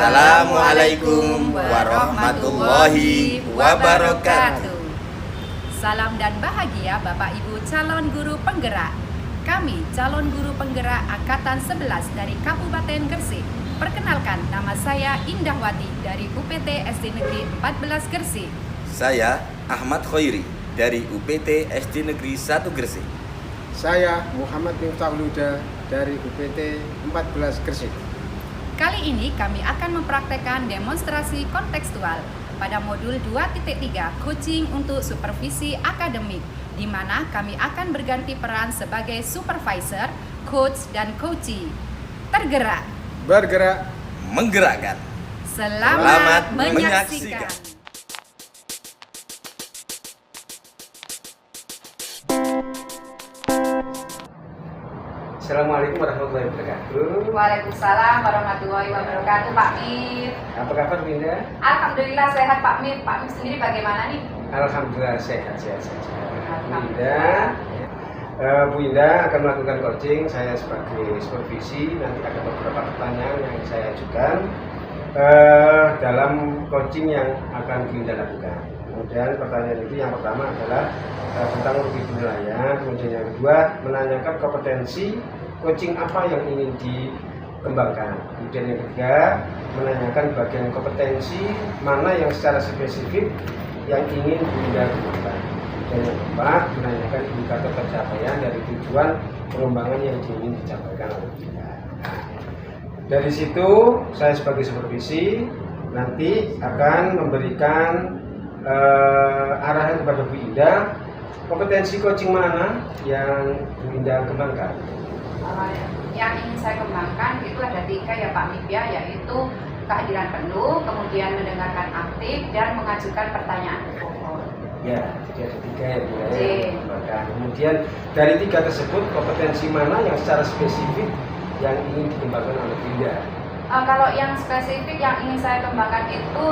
Assalamualaikum warahmatullahi wabarakatuh. Salam dan bahagia Bapak Ibu calon guru penggerak. Kami calon guru penggerak Angkatan 11 dari Kabupaten Gresik. Perkenalkan, nama saya Indahwati dari UPT SD Negeri 14 Gresik. Saya Ahmad Khoiri dari UPT SD Negeri 1 Gresik. Saya Muhammad Miftahuluda dari UPT 14 Gresik. Kali ini kami akan mempraktekkan demonstrasi kontekstual pada modul 2.3 coaching untuk supervisi akademik, di mana kami akan berganti peran sebagai supervisor, coach, dan coachee. Tergerak, Bergerak, menggerakkan. Selamat menyaksikan. Assalamualaikum warahmatullahi wabarakatuh. Waalaikumsalam warahmatullahi wabarakatuh, Pak Mif. Apa kabar Bu Indah? Alhamdulillah sehat, Pak Mif. Pak Mif sendiri bagaimana nih? Alhamdulillah sehat saja. Bu Indah akan melakukan coaching. Saya sebagai supervisi, nanti ada beberapa pertanyaan yang saya ajukan dalam coaching yang akan Bu Indah lakukan. Kemudian pertanyaan itu yang pertama adalah tentang rugi penilaian. Kemudian yang kedua menanyakan kompetensi coaching apa yang ingin dikembangkan. Kemudian yang ketiga menanyakan bagian kompetensi mana yang secara spesifik yang ingin dikembangkan. Dan yang keempat menanyakan indikator pencapaian dari tujuan pengembangan yang ingin dicapai oleh kita. Dari situ saya sebagai supervisi nanti akan memberikan arahan kepada Bu Indah kompetensi coaching mana yang Bu Indah kembangkan. Yang ingin saya kembangkan itu ada 3 ya Pak Mif ya, yaitu kehadiran penuh, kemudian mendengarkan aktif, dan mengajukan pertanyaan pokok. Ya, jadi ada 3 ya Bu Indah. Kemudian dari 3 tersebut kompetensi mana yang secara spesifik yang ingin dikembangkan oleh Bu Indah? Kalau yang spesifik yang ingin saya kembangkan itu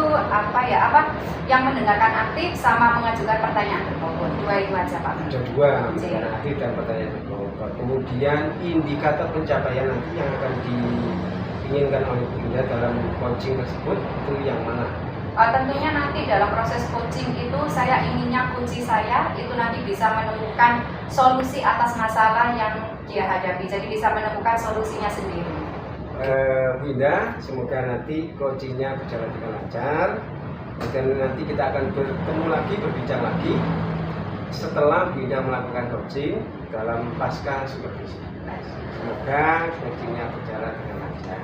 yang mendengarkan aktif sama mengajukan pertanyaan berbobot. 2 itu aja Pak. Ada 2, mendengarkan aktif dan pertanyaan berbobot. Kemudian indikator pencapaian nanti yang akan diinginkan oleh Bu Indah dalam coaching tersebut itu yang mana? Tentunya nanti dalam proses coaching itu saya inginnya coaching saya itu nanti bisa menemukan solusi atas masalah yang dia hadapi. Jadi bisa menemukan solusinya sendiri. Bu Indah, semoga nanti coachingnya berjalan dengan lancar. Dan nanti kita akan bertemu lagi, berbincang lagi setelah Bu Indah melakukan coaching dalam pasca supervisi. Semoga coachingnya berjalan dengan lancar.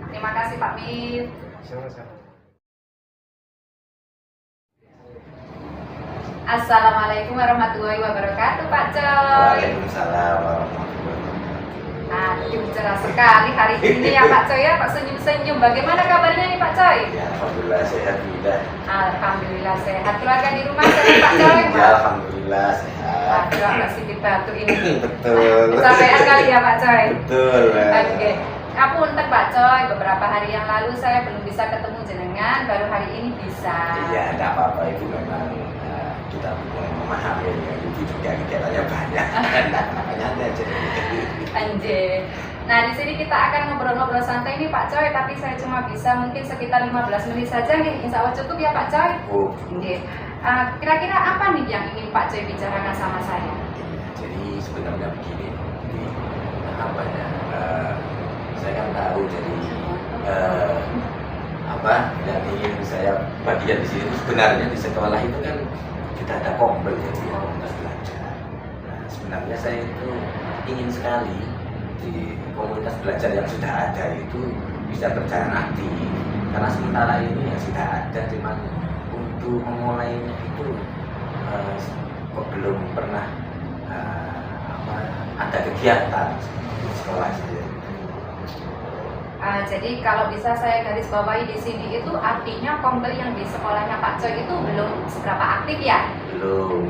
Terima kasih Pak Mif. Sama-sama. Assalamualaikum warahmatullahi wabarakatuh Pak Coy. Waalaikumsalam warahmatullahi wabarakatuh. Aduh, cerah sekali hari ini ya Pak Coy ya, Pak senyum-senyum. Bagaimana kabarnya nih Pak Coy? Ya, alhamdulillah sehat Bu Indah. Alhamdulillah sehat. Keluarga di rumah sehat Pak Coy? Ya, alhamdulillah sehat. Waduh, masih dibatu ini. Betul. Kecapean kali ya Pak Coy? Betul. Oke. Ngapunten Pak Coy, beberapa hari yang lalu saya belum bisa ketemu jenengan, baru hari ini bisa. Iya, tidak apa-apa, itu memang kita memahami ya, itu juga kegiatannya banyak. Makanya aja. Anjir. Nah, di sini kita akan ngobrol-ngobrol santai nih Pak Coy, tapi saya cuma bisa mungkin sekitar 15 menit saja nih. Insya Allah cukup ya Pak Coy? Oh. Kira-kira apa nih yang ingin Pak Coy bicarakan sama saya? Jadi sebenarnya begini, saya kan tahu jadi yang ingin saya bagian di sini sebenarnya di sekolah itu kan kita ada kombel jadi komunitas belajar. Nah, sebenarnya saya itu ingin sekali di komunitas belajar yang sudah ada itu bisa berjalan aktif, karena sementara ini ya sudah ada, cuman untuk memulainya itu kok belum pernah ada kegiatan di sekolah saya. Jadi kalau bisa saya garis bawahi di sini itu artinya kombel yang di sekolahnya Pak Coy itu belum seberapa aktif ya? Belum.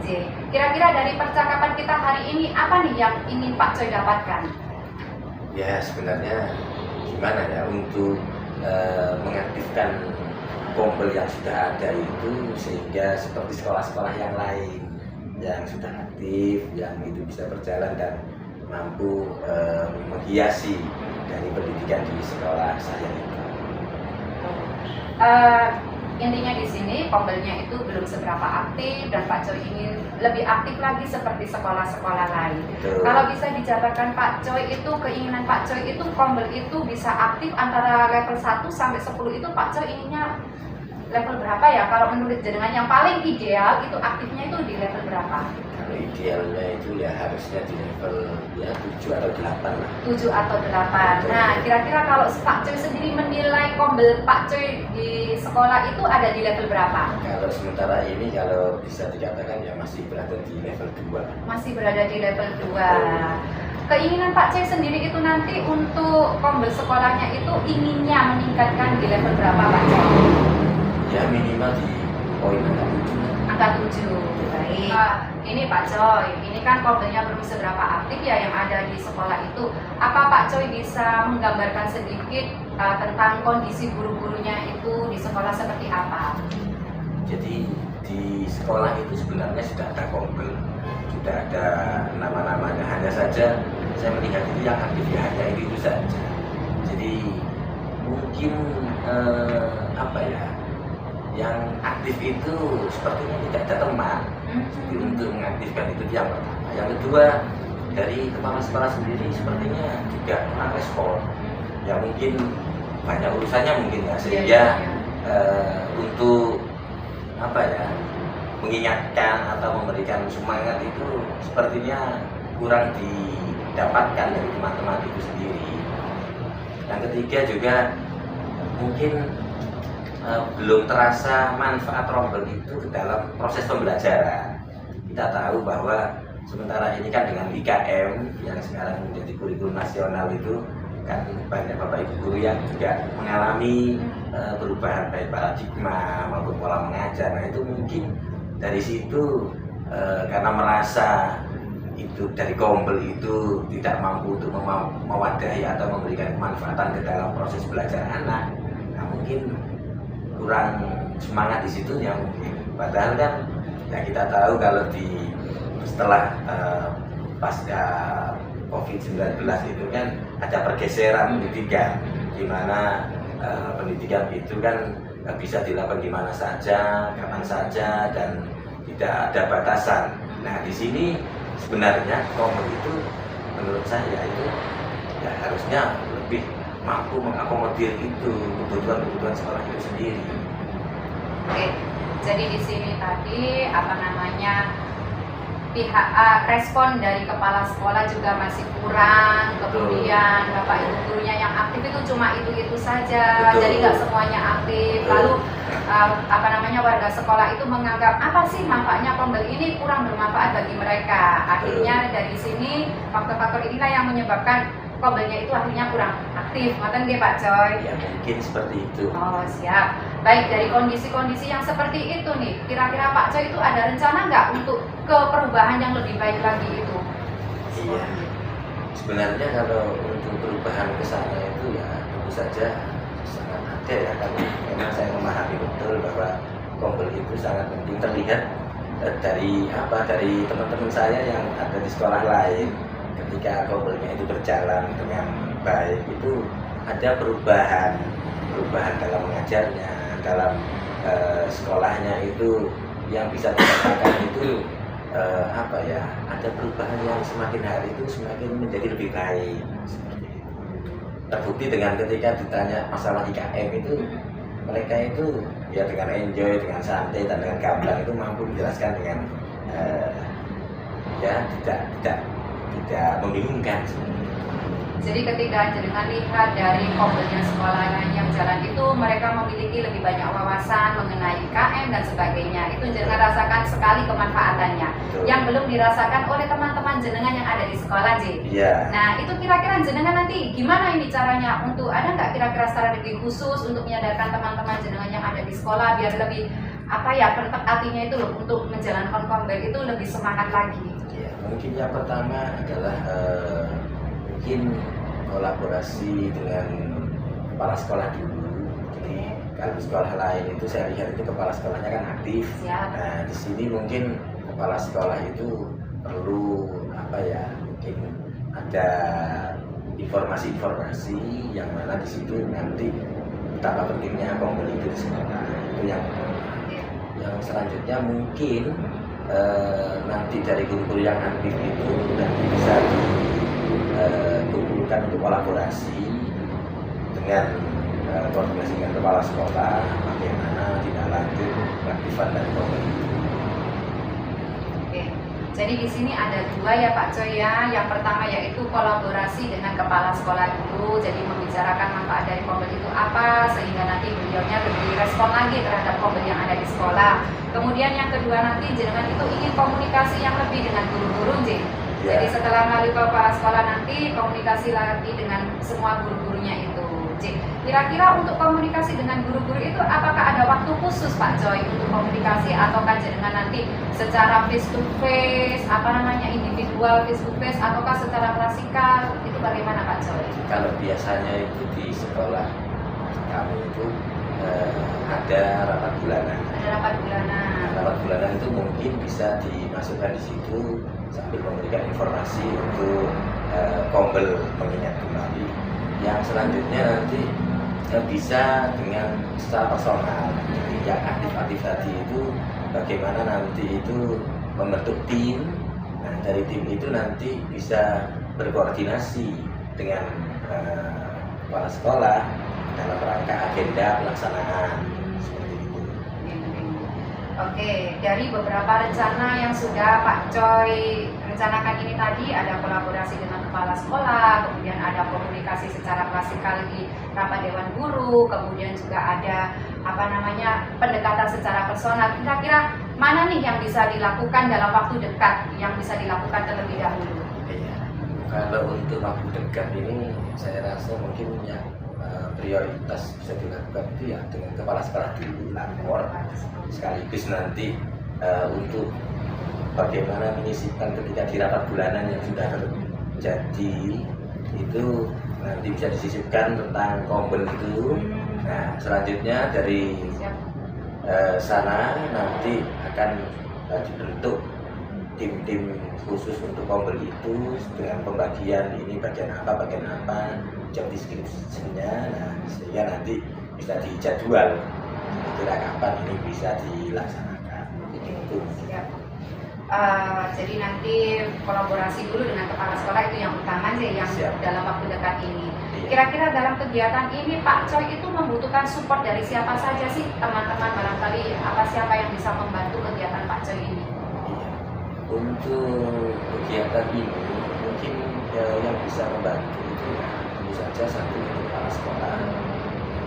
Kira-kira dari percakapan kita hari ini apa nih yang ingin Pak Coy dapatkan? Ya sebenarnya gimana ya untuk mengaktifkan kombel yang sudah ada itu sehingga seperti sekolah-sekolah yang lain yang sudah aktif, yang itu bisa berjalan dan mampu menghiasi dari pendidikan di sekolah saya itu. Intinya di sini Kombelnya itu belum seberapa aktif dan Pak Coy ingin lebih aktif lagi seperti sekolah-sekolah lain. Betul. Kalau bisa dijabarkan Pak Coy itu, keinginan Pak Coy itu Kombel itu bisa aktif antara level 1 sampai 10 itu Pak Coy inginnya level berapa ya? Kalau menurut jenengan yang paling ideal itu aktifnya itu di level berapa? Kalau idealnya itu ya harusnya di level ya 7 atau 8 lah. 7 atau 8. Nah, kira-kira kalau Pak Coy sendiri menilai Kombel Pak Coy di sekolah itu ada di level berapa? Kalau sementara ini kalau bisa dikatakan ya masih berada di level 2. Masih berada di level 2. Keinginan Pak Coy sendiri itu nanti untuk Kombel sekolahnya itu inginnya meningkatkan di level berapa Pak Coy? Ya minimal di poin angka 7. Angka 7. Baik. Ini Pak Coy, ini kan Kombelnya belum seberapa aktif ya yang ada di sekolah itu. Apa Pak Coy bisa menggambarkan sedikit tentang kondisi guru-gurunya itu di sekolah seperti apa? Jadi di sekolah itu sebenarnya sudah ada Kombel, sudah ada nama-namanya. Hanya saja saya melihat itu yang aktif ya hanya itu saja. Jadi mungkin apa ya, yang aktif itu sepertinya tidak ada teman. Jadi untuk mengaktifkan itu yang pertama. Yang kedua, dari kepala sekolah sendiri sepertinya juga kurang respon. Ya mungkin banyak urusannya mungkin ya, sehingga untuk apa ya, mengingatkan atau memberikan semangat itu sepertinya kurang didapatkan dari teman-teman itu sendiri. Yang ketiga juga mungkin belum terasa manfaat Kombel itu dalam proses pembelajaran. Kita tahu bahwa sementara ini kan dengan IKM yang sekarang menjadi kurikulum nasional itu kan banyak Bapak Ibu guru yang juga mengalami perubahan baik paradigma maupun pola mengajar. Nah itu mungkin dari situ karena merasa itu dari Kombel itu tidak mampu untuk mewadahi atau memberikan kemanfaatan ke dalam proses belajar anak. Nah mungkin kurang semangat di situ ya mungkin. Padahal kan ya kita tahu kalau di setelah pasca COVID-19 itu kan ada pergeseran pendidikan, di mana pendidikan itu kan bisa dilakukan di mana saja, kapan saja, dan tidak ada batasan. Nah di sini sebenarnya Kombel itu menurut saya itu ya harusnya lebih mampu mengakomodir itu kebutuhan sekolah itu sendiri. Oke, jadi di sini tadi pihak respon dari kepala sekolah juga masih kurang. Kemudian Bapak Ibu gurunya yang aktif itu cuma itu saja. Betul. Jadi nggak semuanya aktif. Lalu warga sekolah itu menganggap apa sih manfaatnya Kombel ini kurang bermanfaat bagi mereka. Akhirnya dari sini faktor-faktor inilah yang menyebabkan Kombelnya itu akhirnya kurang aktif. Ngoten nggih Pak Coy? Ya mungkin seperti itu. Oh siap. Baik, dari kondisi-kondisi yang seperti itu nih, kira-kira Pak Coy itu ada rencana nggak untuk ke perubahan yang lebih baik lagi itu? Iya. Sebenarnya kalau untuk perubahan ke sana itu ya tentu saja sangat ada ya, karena memang saya memahami betul bahwa Kombel itu sangat penting. Terlihat dari teman-teman saya yang ada di sekolah lain. Ketika Kombelnya itu berjalan dengan baik itu ada perubahan dalam mengajarnya, dalam sekolahnya itu yang bisa dikatakan itu ada perubahan yang semakin hari itu semakin menjadi lebih baik. Terbukti dengan ketika ditanya masalah IKM itu mereka itu ya dengan enjoy, dengan santai dan dengan gamblang itu mampu menjelaskan dengan tidak membingungkan. Jadi ketika jenengan lihat dari Kombelnya sekolah yang jalan itu mereka memiliki lebih banyak wawasan mengenai IKM dan sebagainya. Itu jenengan rasakan sekali kemanfaatannya. Betul. Yang belum dirasakan oleh teman-teman jenengan yang ada di sekolah, J. Iya. Nah, itu kira-kira jenengan nanti gimana ini caranya untuk ada nggak kira-kira strategi khusus untuk menyadarkan teman-teman jenengan yang ada di sekolah biar lebih pentek hatinya itu loh untuk menjalankan Kombel itu lebih semangat lagi. Ya, mungkin yang pertama adalah mungkin kolaborasi dengan kepala sekolah dulu. Jadi kalau di sekolah lain itu saya lihat itu kepala sekolahnya kan aktif. Siap. Nah di sini mungkin kepala sekolah itu perlu mungkin ada informasi-informasi yang mana di situ nanti betapa pentingnya kombel itu di sekolah. Itu yang selanjutnya mungkin nanti dari guru-guru yang aktif itu nanti bisa dikumpulkan untuk kolaborasi dengan koordinasi dengan kepala sekolah bagaimana tidak lanjut pengaktifan dari kombel itu. Oke. Jadi di sini ada dua ya Pak Coy ya. Yang pertama yaitu kolaborasi dengan kepala sekolah dulu. Jadi membicarakan manfaat dari kombel itu apa sehingga nanti beliaunya lebih respon lagi terhadap kombel yang ada di sekolah. Kemudian yang kedua nanti jenengan itu ingin komunikasi yang lebih dengan guru-guru J. Ya. Jadi setelah melalui kepala sekolah nanti komunikasi lagi dengan semua guru-gurunya itu. J. Kira-kira untuk komunikasi dengan guru-guru itu apakah ada waktu khusus Pak Coy untuk komunikasi ataukah jenengan nanti secara face to face, individual face to face ataukah secara klasikal, itu bagaimana Pak Coy? Kalau biasanya itu di sekolah kami itu ada rapat bulanan. Ada rapat bulanan. Rapat bulanan itu mungkin bisa dimasukkan di situ sambil memberikan informasi untuk kombel mengingat kembali. Yang selanjutnya nanti bisa dengan secara personal. Jadi yang aktif-aktif tadi itu bagaimana nanti itu membentuk tim. Nah, dari tim itu nanti bisa berkoordinasi dengan kepala sekolah dalam rangka agenda pelaksanaan seperti itu. Oke, dari beberapa rencana yang sudah Pak Coy rencanakan ini tadi ada kolaborasi dengan kepala sekolah, kemudian ada komunikasi secara klasikal di rapat dewan guru, kemudian juga ada pendekatan secara personal. Kira-kira mana nih yang bisa dilakukan dalam waktu dekat, yang bisa dilakukan terlebih dahulu? Iya. Kalau untuk waktu dekat ini saya rasa mungkin yang prioritas bisa dilakukan itu ya dengan kepala sekolah dulu lapor, sekaligus nanti untuk bagaimana menyisipkan ketika di rapat bulanan yang sudah terjadi itu nanti bisa disisipkan tentang kombel itu. Nah, selanjutnya dari sana nanti akan dibentuk tim-tim khusus untuk kombel itu dengan pembagian ini bagian apa, job description-nya. Nah, sehingga nanti bisa dijadwal kira kapan ini bisa dilaksanakan. Itu. Jadi nanti kolaborasi dulu dengan kepala sekolah itu yang utama sih yang dalam waktu dekat ini. Kira-kira dalam kegiatan ini Pak Coy itu membutuhkan support dari siapa saja sih teman-teman, barangkali siapa yang bisa membantu kegiatan Pak Coy ini? Untuk kegiatan ini mungkin yang bisa membantu itu tentu saja satu itu kepala sekolah, yang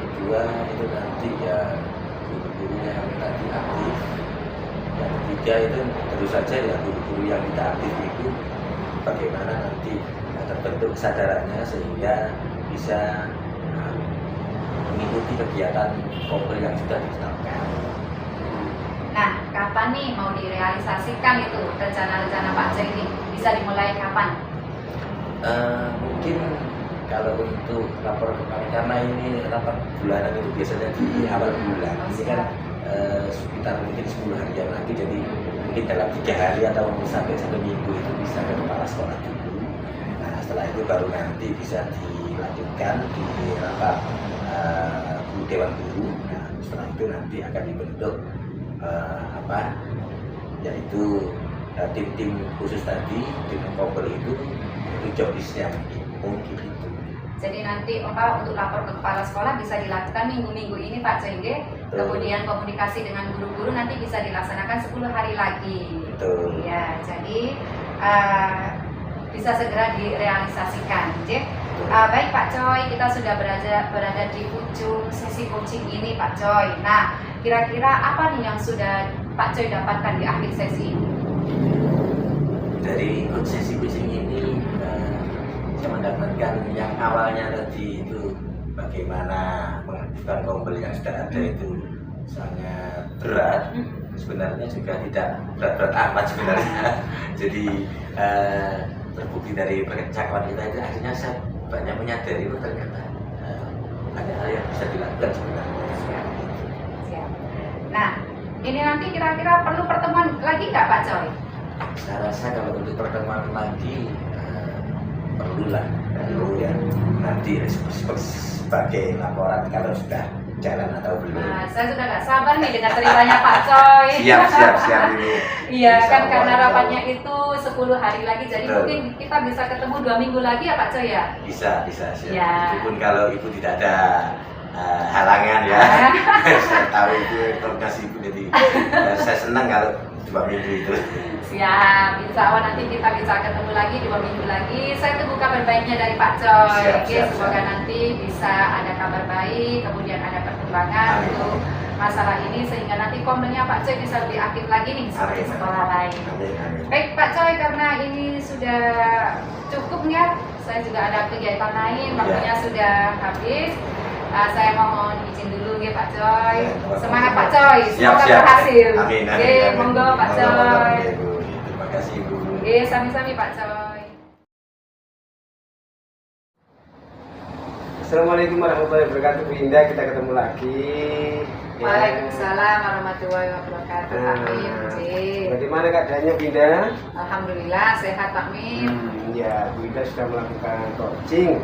kedua itu nanti ya guru-gurunya yang tadi aktif, yang ketiga itu tentu saja ya guru-guru yang tidak aktif itu bagaimana nanti terbentuk kesadarannya sehingga bisa mengikuti kegiatan kombel yang sudah ditetapkan. Nah, kapan nih mau direalisasikan itu rencana-rencana Pak Coy ini? Bisa dimulai kapan? Mungkin kalau untuk lapor kemarin karena ini rapat bulanan itu biasanya di awal bulan. Ini kan sekitar mungkin 10 harian lagi, jadi mungkin dalam 3 hari atau sampai 1 minggu itu bisa ke kepala sekolah dulu. Nah, setelah itu baru nanti bisa dilanjutkan di rapat dewan guru. Nah, setelah itu nanti akan dibentuk yaitu tim-tim khusus tadi, tim kombel itu job list-nya mungkin itu. Jadi nanti untuk lapor ke kepala sekolah bisa dilakukan minggu-minggu ini Pak Coy. Kemudian komunikasi dengan guru-guru nanti bisa dilaksanakan 10 hari lagi. Betul. Ya, jadi bisa segera direalisasikan. Baik Pak Coy, kita sudah berada di ujung sesi coaching ini Pak Coy. Nah, kira-kira apa nih yang sudah Pak Coy dapatkan di akhir sesi ini? Dari sesi coaching ini saya mendapatkan yang awalnya tadi itu bagaimana mengaktifkan kombel yang sudah ada itu sangat berat. Sebenarnya juga tidak berat-berat amat sebenarnya. Jadi terbukti dari percakapan kita itu akhirnya saya banyak menyadari itu ternyata banyak hal yang bisa dilakukan sebenarnya. Siap. Nah, ini nanti kira-kira perlu pertemuan lagi nggak Pak Coy? Saya rasa kalau untuk pertemuan lagi perlu ya nanti sebagai laporan kalau sudah jalan atau belum. Nah, saya sudah nggak sabar nih dengan ceritanya Pak Coy. Siap ini. Iya Insya kan Allah, karena insya Allah. rapatnya itu 10 hari lagi, jadi Betul. mungkin kita bisa ketemu 2 minggu lagi ya Pak Coy ya. Bisa siap. Ya. Meskipun kalau ibu tidak ada halangan ya. Saya tahu itu koordinasi ibu, jadi saya senang kalau 2 minggu itu. Siap, insya Allah nanti kita bisa ketemu lagi 2 minggu lagi. Saya tunggu kabar baiknya dari Pak Coy. Siap, Semoga siap. nanti bisa ada kabar baik, kemudian ada perkembangan Amin. untuk masalah ini sehingga nanti komennya Pak Coy bisa lebih aktif lagi nih seperti Amin. sekolah lain. Amin. Baik Pak Coy, karena ini sudah cukup ya, saya juga ada kegiatan lain, waktunya sudah habis. Saya mohon izin dulu ya Pak Coy. Semangat Pak Coy, semoga berhasil. Amin. Oke, monggo Pak Coy. Terima kasih ibu. Oke, sami-sami Pak Coy. Assalamualaikum warahmatullahi wabarakatuh. Bu Indah, kita ketemu lagi. Ya. Waalaikumsalam warahmatullahi wabarakatuh. Pak Mim. Bagaimana keadaannya Bu Indah? Alhamdulillah sehat Pak Mim. Ya, Bu Indah sudah melakukan coaching.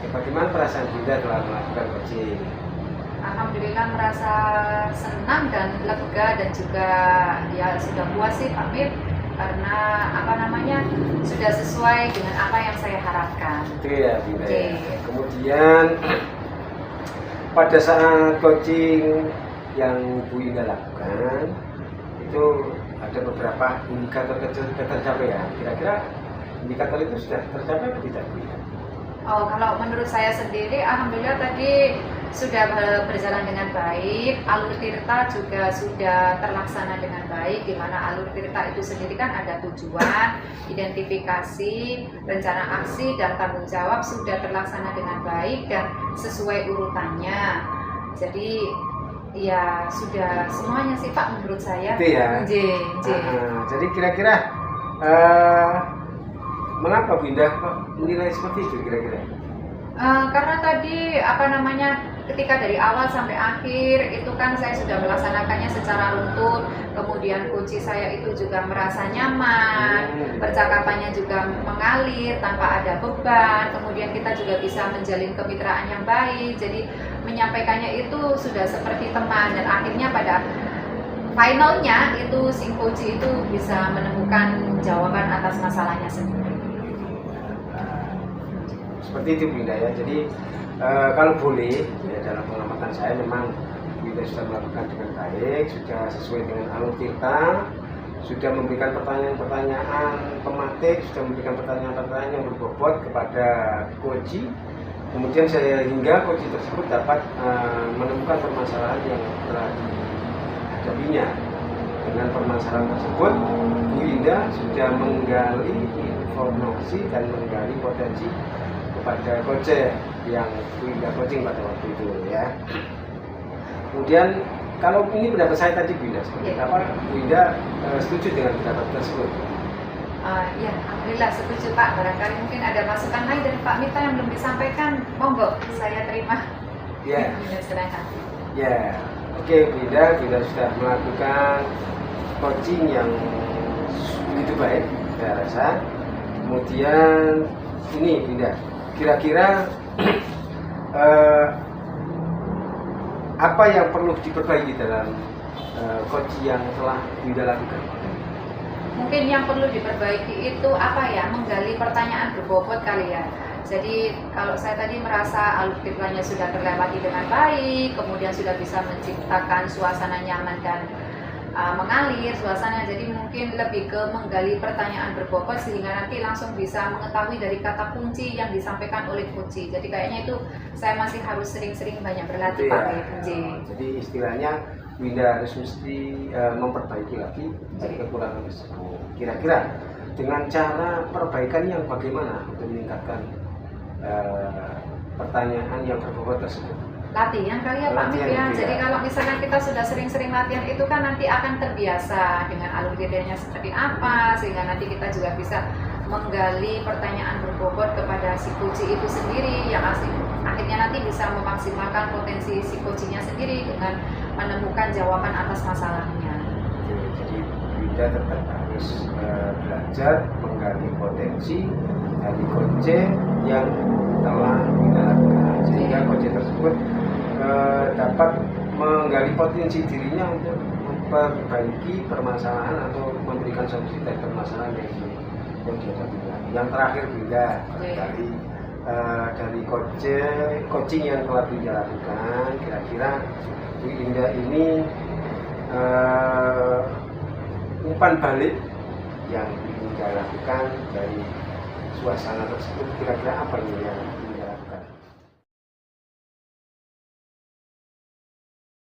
Ya, bagaimana perasaan Bu Indah telah melakukan coaching? Alhamdulillah merasa senang dan lega dan juga ya sudah puas sih Pak Mim, karena sudah sesuai dengan apa yang saya harapkan. Itu ya Bu Indah. Oke. Kemudian pada saat coaching yang Bu Indah lakukan itu ada beberapa indikator tercapaian. Kira-kira indikator itu sudah tercapai atau tidak Bu Indah? Oh, kalau menurut saya sendiri, alhamdulillah tadi sudah berjalan dengan baik. Alur Tirta juga sudah terlaksana dengan baik, di mana alur Tirta itu sendiri kan ada tujuan, identifikasi, rencana aksi, dan tanggung jawab sudah terlaksana dengan baik dan sesuai urutannya. Jadi ya sudah semuanya sih Pak menurut saya. Itu ya. Jadi kira-kira mengapa Bu Indah menilai seperti itu kira-kira? Karena tadi ketika dari awal sampai akhir itu kan saya sudah melaksanakannya secara runtut, kemudian kunci saya itu juga merasa nyaman, percakapannya juga mengalir tanpa ada beban, kemudian kita juga bisa menjalin kemitraan yang baik, jadi menyampaikannya itu sudah seperti teman dan akhirnya pada finalnya itu si kunci itu bisa menemukan jawaban atas masalahnya sendiri. Seperti itu Bu Indah ya. Jadi kalau boleh ya, dalam pengamatan saya memang Bu Indah sudah melakukan dengan baik, sudah sesuai dengan alur Tirta, sudah memberikan pertanyaan-pertanyaan pematik, sudah memberikan pertanyaan-pertanyaan yang berbobot kepada koji. Kemudian hingga koji tersebut dapat menemukan permasalahan yang telah dihadapinya. Dengan permasalahan tersebut, Bu Indah sudah menggali informasi dan menggali potensi kepada coach yang Bu Indah coaching pada waktu itu ya. Kemudian kalau ini pendapat saya tadi Bu Indah, seperti apa Bu Indah setuju dengan pendapat tersebut? Ya, alhamdulillah setuju Pak. Barangkali mungkin ada masukan lain dari Pak Mita yang belum disampaikan, monggo saya terima. Ya. Senang hati. Ya, oke Bu Indah sudah melakukan coaching yang begitu baik saya rasa. Kemudian ini Bu Indah, kira-kira apa yang perlu diperbaiki dalam coaching yang telah Bu Indah lakukan? Mungkin yang perlu diperbaiki itu menggali pertanyaan berbobot kali ya. Jadi kalau saya tadi merasa alur Tirtanya sudah terlewati dengan baik, kemudian sudah bisa menciptakan suasana nyaman dan mengalir suasana, jadi mungkin lebih ke menggali pertanyaan berbobot sehingga nanti langsung bisa mengetahui dari kata kunci yang disampaikan oleh kunci. Jadi kayaknya itu saya masih harus sering-sering banyak berlatih Pak. Jadi istilahnya Bu Indah harus mesti memperbaiki lagi dari kekurangan tersebut. Kira-kira dengan cara perbaikan yang bagaimana untuk meningkatkan pertanyaan yang berbobot tersebut? Latihan kali ya Pak Mif ya. Jadi kalau misalkan kita sudah sering-sering latihan itu kan nanti akan terbiasa dengan alur detailnya seperti apa, sehingga nanti kita juga bisa menggali pertanyaan berbobot kepada si kunci itu sendiri yang akhirnya nanti bisa memaksimalkan potensi si kuncinya sendiri dengan menemukan jawaban atas masalahnya. Jadi kita tetap harus belajar menggali potensi dari kunci yang telah kita lakukan, sehingga kunci tersebut dapat menggali potensi dirinya untuk memperbaiki permasalahan atau memberikan solusi dari permasalahan yang dihadapi. Yang terakhir Bunda, dari coaching yang telah Bunda lakukan, kira-kira Bu Indah ini umpan balik yang Bunda lakukan dari suasana tersebut, kira-kira apa ini yang